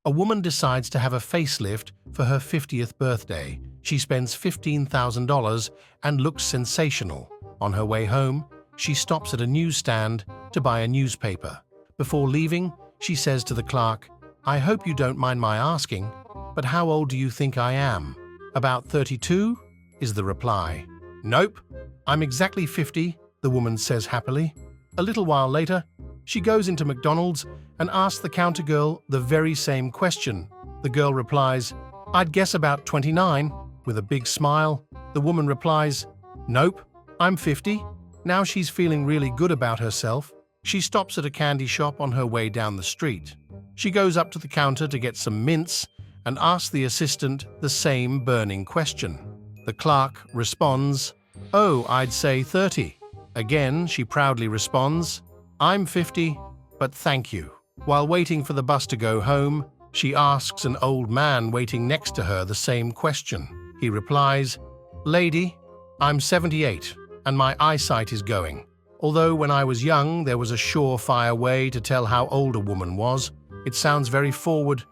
A woman decides to have a facelift for her 50th birthday. She spends $15,000 and looks sensational. On her way home, she stops at a newsstand to buy a newspaper. Before leaving, she says to the clerk, "I hope you don't mind my asking, but how old do you think I am?" "About 32, is the reply. "Nope, I'm exactly 50, the woman says happily. A little while later, she goes into McDonald's and asks the counter girl the very same question. The girl replies, "I'd guess about 29, with a big smile. The woman replies, "Nope, I'm 50. Now she's feeling really good about herself. She stops at a candy shop on her way down the street. She goes up to the counter to get some mints and asks the assistant the same burning question. The clerk responds, "Oh, I'd say 30. Again, she proudly responds, "I'm 50, but thank you." While waiting for the bus to go home, she asks an old man waiting next to her the same question. He replies, "Lady, I'm 78, and my eyesight is going. Although when I was young, there was a surefire way to tell how old a woman was. It sounds very forward,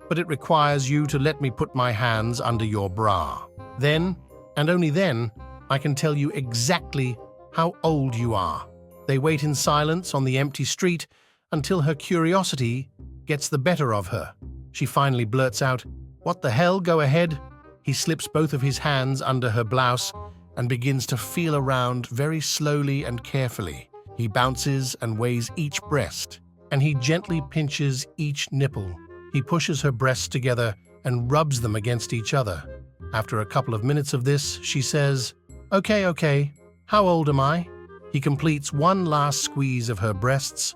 but it requires you to let me put my hands under your bra. Then, and only then, I can tell you exactly how old you are." They wait in silence on the empty street until her curiosity gets the better of her. She finally blurts out, "What the hell, go ahead." He slips both of his hands under her blouse and begins to feel around very slowly and carefully. He bounces and weighs each breast, and he gently pinches each nipple. He pushes her breasts together and rubs them against each other. After a couple of minutes of this, she says, Okay, how old am I?" He completes one last squeeze of her breasts,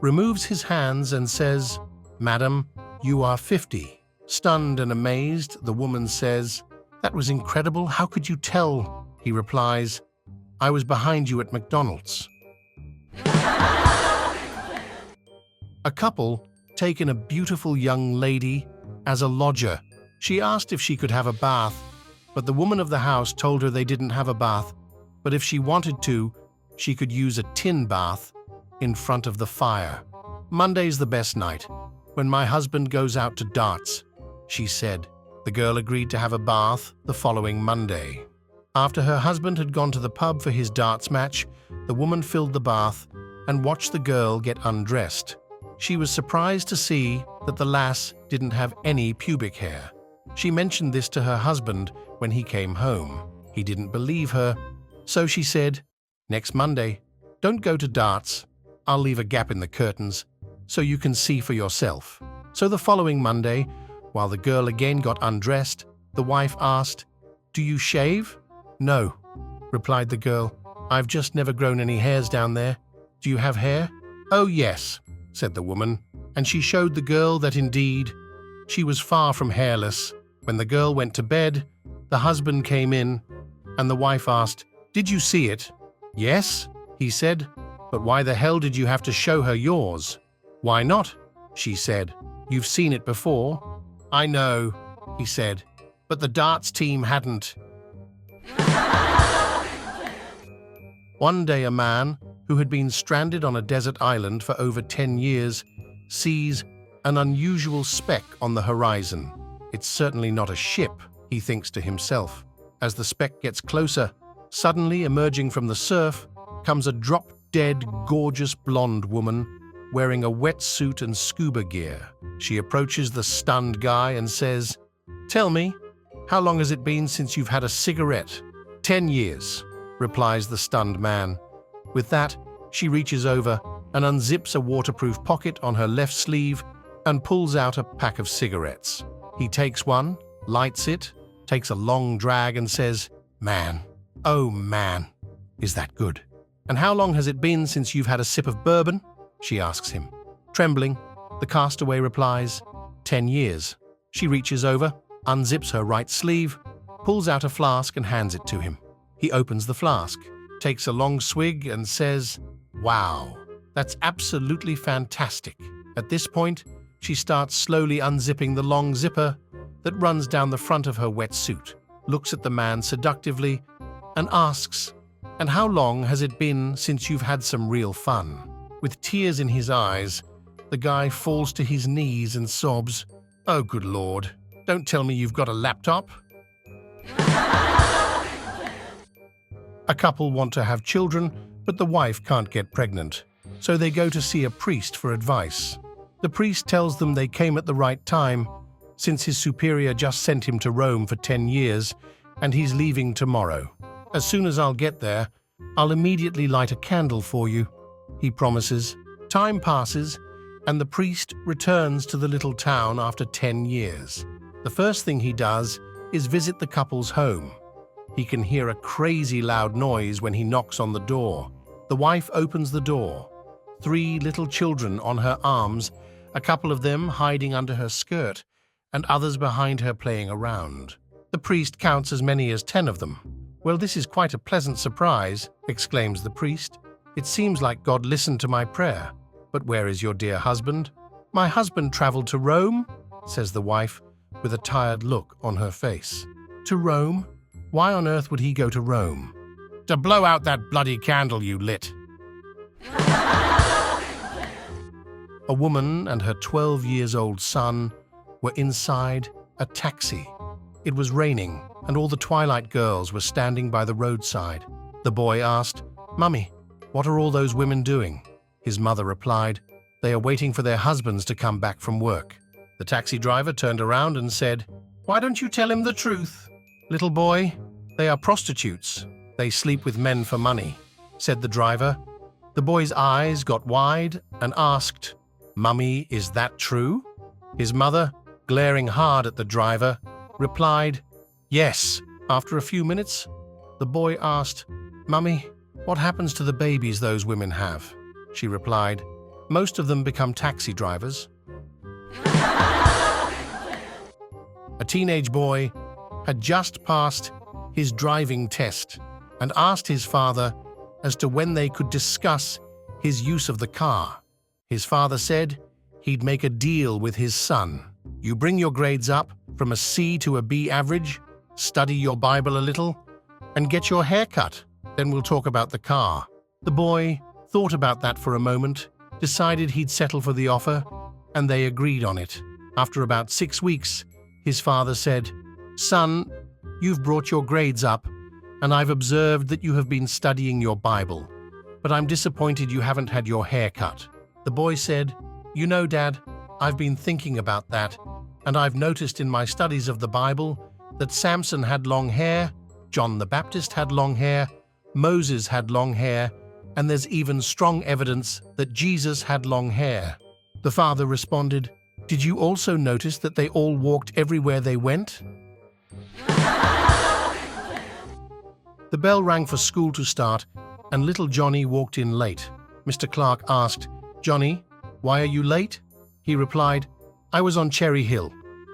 removes his hands and says, "Madam, you are 50. Stunned and amazed, the woman says, "That was incredible. How could you tell?" He replies, "I was behind you at McDonald's." A couple taken a beautiful young lady as a lodger. She asked if she could have a bath, but the woman of the house told her they didn't have a bath, but if she wanted to, she could use a tin bath in front of the fire. "Monday's the best night, when my husband goes out to darts," she said. The girl agreed to have a bath the following Monday. After her husband had gone to the pub for his darts match, the woman filled the bath and watched the girl get undressed. She was surprised to see that the lass didn't have any pubic hair. She mentioned this to her husband when he came home. He didn't believe her, so she said, "Next Monday, don't go to darts. I'll leave a gap in the curtains so you can see for yourself." So the following Monday, while the girl again got undressed, the wife asked, "Do you shave?" "No," replied the girl. "I've just never grown any hairs down there. Do you have hair?" "Oh yes," said the woman, and she showed the girl that indeed she was far from hairless. When the girl went to bed, the husband came in, and the wife asked, "Did you see it?" "Yes," he said, "but why the hell did you have to show her yours?" "Why not?" she said. "You've seen it before." "I know," he said, "but the darts team hadn't." One day a man who had been stranded on a desert island for over 10 years sees an unusual speck on the horizon. "It's certainly not a ship," he thinks to himself. As the speck gets closer, suddenly emerging from the surf comes a drop-dead, gorgeous blonde woman wearing a wetsuit and scuba gear. She approaches the stunned guy and says, "Tell me, how long has it been since you've had a cigarette?" 10 years, replies the stunned man. With that, she reaches over and unzips a waterproof pocket on her left sleeve and pulls out a pack of cigarettes. He takes one, lights it, takes a long drag and says, "Man, oh man, is that good?" "And how long has it been since you've had a sip of bourbon?" she asks him. Trembling, the castaway replies, 10 years. She reaches over, unzips her right sleeve, pulls out a flask and hands it to him. He opens the flask, takes a long swig and says, "Wow, that's absolutely fantastic." At this point, she starts slowly unzipping the long zipper that runs down the front of her wetsuit, looks at the man seductively, and asks, "And how long has it been since you've had some real fun?" With tears in his eyes, the guy falls to his knees and sobs, Oh, good Lord. Don't tell me you've got a laptop. A couple want to have children, but the wife can't get pregnant, so they go to see a priest for advice. The priest tells them they came at the right time, since his superior just sent him to Rome for 10 years, and he's leaving tomorrow. As soon as I'll get there, I'll immediately light a candle for you, he promises. Time passes, and the priest returns to the little town after 10 years. The first thing he does is visit the couple's home. He can hear a crazy loud noise when he knocks on the door. The wife opens the door. 3 little children on her arms, a couple of them hiding under her skirt, and others behind her playing around. The priest counts as many as 10 of them. Well, this is quite a pleasant surprise, exclaims the priest. It seems like God listened to my prayer. But where is your dear husband? My husband traveled to Rome, says the wife, with a tired look on her face. To Rome? Why on earth would he go to Rome? To blow out that bloody candle you lit. A woman and her 12-year-old son were inside a taxi. It was raining, and all the Twilight girls were standing by the roadside. The boy asked, "Mummy, what are all those women doing?" His mother replied, "They are waiting for their husbands to come back from work." The taxi driver turned around and said, "Why don't you tell him the truth?" "Little boy, they are prostitutes. They sleep with men for money," said the driver. The boy's eyes got wide and asked, "Mummy, is that true?" His mother, glaring hard at the driver, replied, "Yes." After a few minutes, the boy asked, "Mummy, what happens to the babies those women have?" She replied, "Most of them become taxi drivers." A teenage boy had just passed his driving test and asked his father as to when they could discuss his use of the car. His father said he'd make a deal with his son. "You bring your grades up from a C to a B average, study your Bible a little, and get your hair cut. Then we'll talk about the car." The boy thought about that for a moment, decided he'd settle for the offer, and they agreed on it. After about 6 weeks, his father said, "Son, you've brought your grades up, and I've observed that you have been studying your Bible, but I'm disappointed you haven't had your hair cut." The boy said, "You know, Dad, I've been thinking about that, and I've noticed in my studies of the Bible that Samson had long hair, John the Baptist had long hair, Moses had long hair, and there's even strong evidence that Jesus had long hair." The father responded, "Did you also notice that they all walked everywhere they went?" The bell rang for school to start, and little Johnny walked in late. Mr. Clark asked, "Johnny, why are you late?" He replied, "I was on Cherry Hill."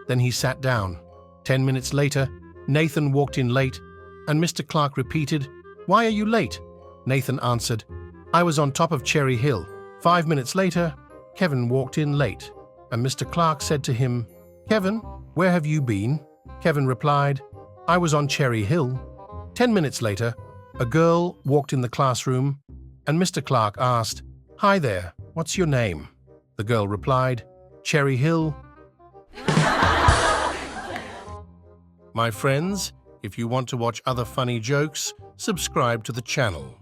Then he sat down. 10 minutes later, Nathan walked in late, and Mr. Clark repeated, "Why are you late?" Nathan answered, "I was on top of Cherry Hill." 5 minutes later, Kevin walked in late, and Mr. Clark said to him, "Kevin, where have you been?" Kevin replied, "I was on Cherry Hill." 10 minutes later, a girl walked in the classroom, and Mr. Clark asked, "Hi there, what's your name?" The girl replied, "Cherry Hill." My friends, if you want to watch other funny jokes, subscribe to the channel.